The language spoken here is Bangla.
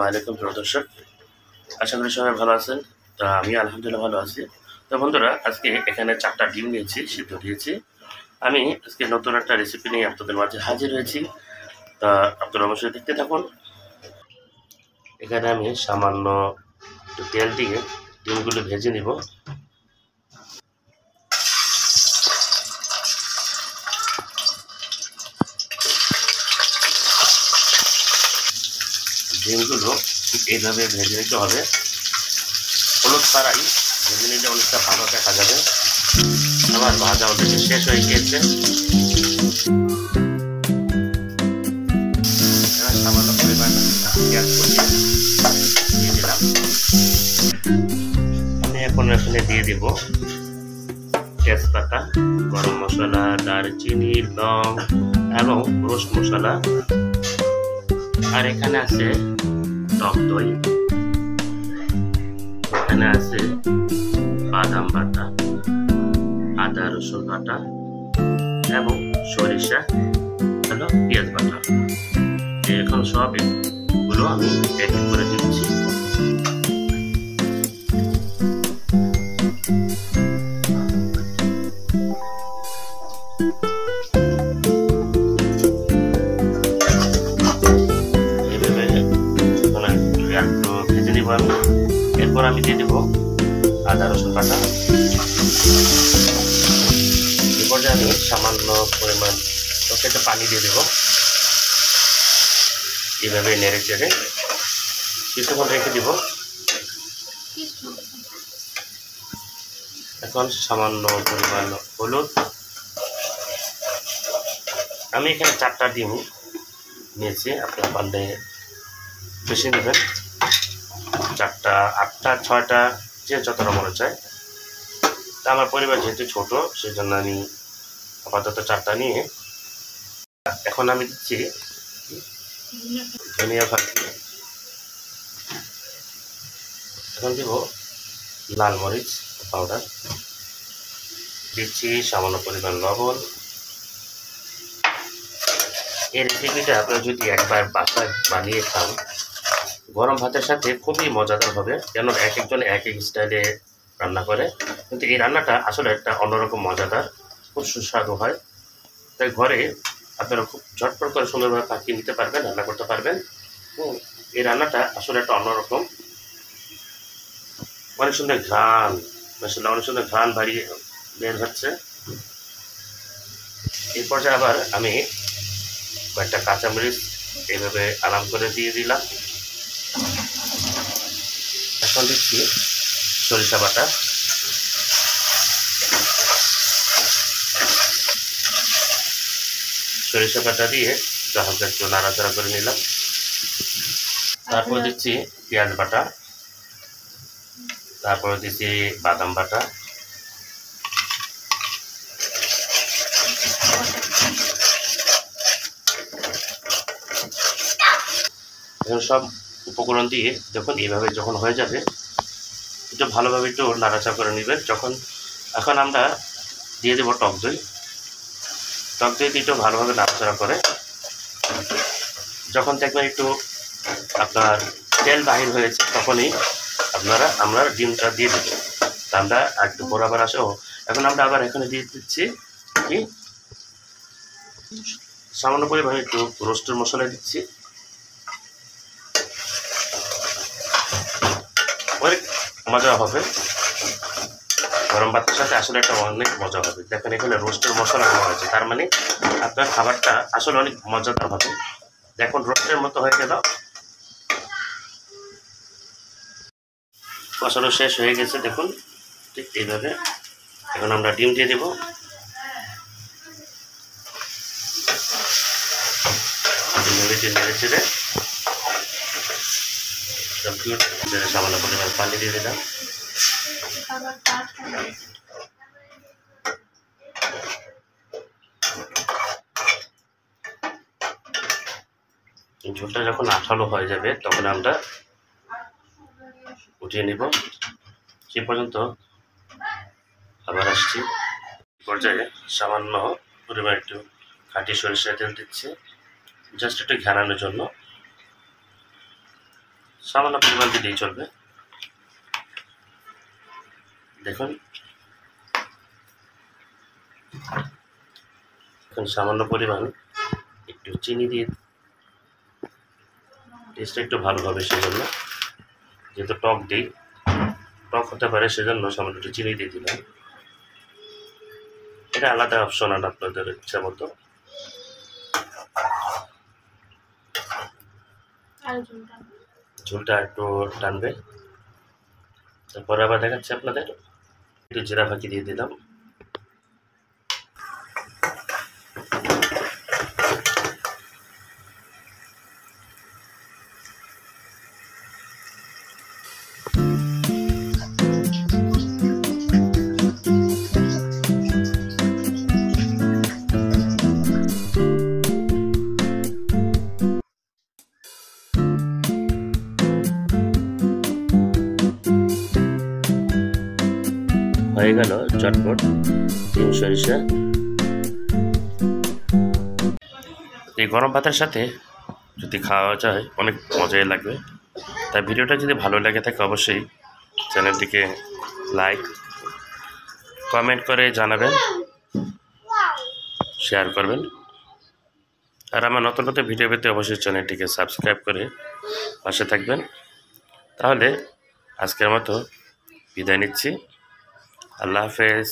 আলাইকুম প্রিয় দর্শক, আশা করি সবাই ভালো আছেন। তা আমি আলহামদুলিল্লাহ ভালো আছি। তো বন্ধুরা, আজকে এখানে 4টা ডিম নিয়েছি, সিদ্ধ দিয়েছি। আমি আজকে নতুন একটা রেসিপি নিয়ে আপনাদের মাঝে হাজির হয়েছি। তা আপনারা অবশ্যই দেখতে থাকুন। এখানে আমি সামান্য একটু তেল দিয়ে ডিমগুলো ভেজে নিব। ডিমগুলো ঠিক এইভাবে ভেজে নিতে হবে, হলুদ ছাড়াই ভেজে নিলে অনেকটা ভালো দেখা যাবে। আমার ভাজা অলরেডি শেষ হয়ে গিয়েছে। সামান্য পরিমাণ পেঁয়াজ কুচি দিয়ে দিলাম। আমি এখন এখানে দিয়ে দিব তেজপাতা, গরম মশলা, দারচিনি, লং এবং রোস্ট মশলা। আর এখানে আছে টক দই, এখানে আছে বাদাম বাটা, আদা রসুন বাটা এবং সরিষা হলো পেঁয়াজ বাটা। এখন সব এগুলো আমি এক এক করে দিচ্ছি। একটু ভেজে নিব আমি। এরপর আমি দিয়ে দেবো আদা রসুন বাটা। এরপর আমি সামান্য পরিমাণ একটা পানি দিয়ে দেবো। এভাবে নেড়ে চেড়ে কিছুক্ষণ রেখে দিব। এখন সামান্য পরিমাণ হলুদ। আমি এখানে 4টা ডিম নিয়েছি, আপনারা পারলে বেশি নেবেন। 4টা, 8টা, 6টা, যে যতটা মনে চায়। তা আমার পরিবার যেহেতু ছোট, সেই জন্য আমি আপাতত 4টা নিয়ে এখন আমি দিচ্ছি ধনিয়া পাতা। এখন দিব লাল মরিচ পাউডার, দিচ্ছি সামান্য পরিমাণ লবণ। এই রেসিপিটা আপনারা যদি একবার বাসায় বানিয়ে খান, গরম ভাতের সাথে খুবই মজাদার হবে। কেন এক একজন এক এক স্টাইলে রান্না করে, কিন্তু এই রান্নাটা আসলে একটা অন্যরকম মজাদার, খুব সুস্বাদু হয়। তাই ঘরে আপনারা খুব ঝটপট করে সুন্দরভাবে পাকিয়ে নিতে পারবেন, রান্না করতে পারবেন। এই রান্নাটা আসলে একটা অন্যরকম, অনেক সুন্দর ঘ্রাণ, মাশাআল্লাহ অনেক সুন্দর ঘ্রাণ বাড়িয়ে বের হচ্ছে। এই পর্যায়ে আবার আমি কয়েকটা কাঁচামরিচ এইভাবে আরাম করে দিয়ে দিলাম। এখন দিচ্ছি সরিষা বাটা। সরিষা বাটা দিয়ে হালকা একটু নাড়াচাড়া করে নিলাম। তারপর দিচ্ছি পেঁয়াজ বাটা, তারপরে দিচ্ছি বাদাম বাটা, সব উপকরণ দিয়ে যখন এইভাবে যখন হয়ে যাবে, একটু ভালোভাবে একটু নাড়াচাড়া করে নেবেন। এখন আমরা দিয়ে দেবো টক দই। টক দই দিয়ে একটু ভালোভাবে নাড়াচাড়া করে যখন দেখবেন একটু আপনার তেল বাহির হয়েছে, তখনই আমরা ডিমটা দিয়ে দেবো। আমরা একটু বরাবর আসো। এখন আমরা আবার এখানে দিয়ে দিচ্ছি কি সামান্য পরিমাণে একটু রোস্টের মশলা দিচ্ছি। অনেক মজা হবে, গরম ভাতের সাথে আসলে একটা অনেক মজা হবে। দেখেন এখানে রোস্টের মশলা দেওয়া হয়েছে, তার মানে আপনার খাবারটা আসলে অনেক মজাদার হবে। দেখুন রোস্টের মতো হয়ে গেল, মশলা শেষ হয়ে গেছে। দেখুন ঠিক এইভাবে এখন আমরা ডিম দিয়ে দেবো। নেড়ে চেড়ে সামান্য পরিমাণ পানি দিয়ে দিলাম। ঝোলটা যখন আঠালো হয়ে যাবে, তখন আমরা উঠিয়ে নিব। সে পর্যন্ত আবার আসছি। পর্যায়ে সামান্য পরিমাণ একটু খাঁটি সরিষার তেল দিচ্ছি, জাস্ট একটু ঘানানোর জন্য। সামান্য পরিমাণ দিলেই চলবে। দেখুন এখন সামান্য পরিমাণ একটু চিনি দিয়ে টেস্টটা একটু ভালো হবে, সেজন্য যেহেতু টক হতে পারে সেজন্য সামান্য একটু চিনি দিয়ে দিলাম। এটা আলাদা অপশন আর আপনাদের ইচ্ছা মতো। ঝোলটা একটু টানবে, তারপরে আবার দেখাচ্ছি আপনাদের। একটু জিরা ফাঁকি দিয়ে দিলাম। হয়ে গেল চটপট ডিম সরিষা। এই গরম ভাতের সাথে যদি খাওয়া যায় অনেক মজাই লাগবে। তাই ভিডিওটা যদি ভালো লাগে থাকে অবশ্যই চ্যানেলটিকে লাইক কমেন্ট করে জানাবেন, শেয়ার করবেন। আর আমার নতুন নতুন ভিডিও পেতে অবশ্যই চ্যানেলটিকে সাবস্ক্রাইব করে পাশে থাকবেন। তাহলে আজকের মতো বিদায় নিচ্ছি। আল্লাহ হাফেজ।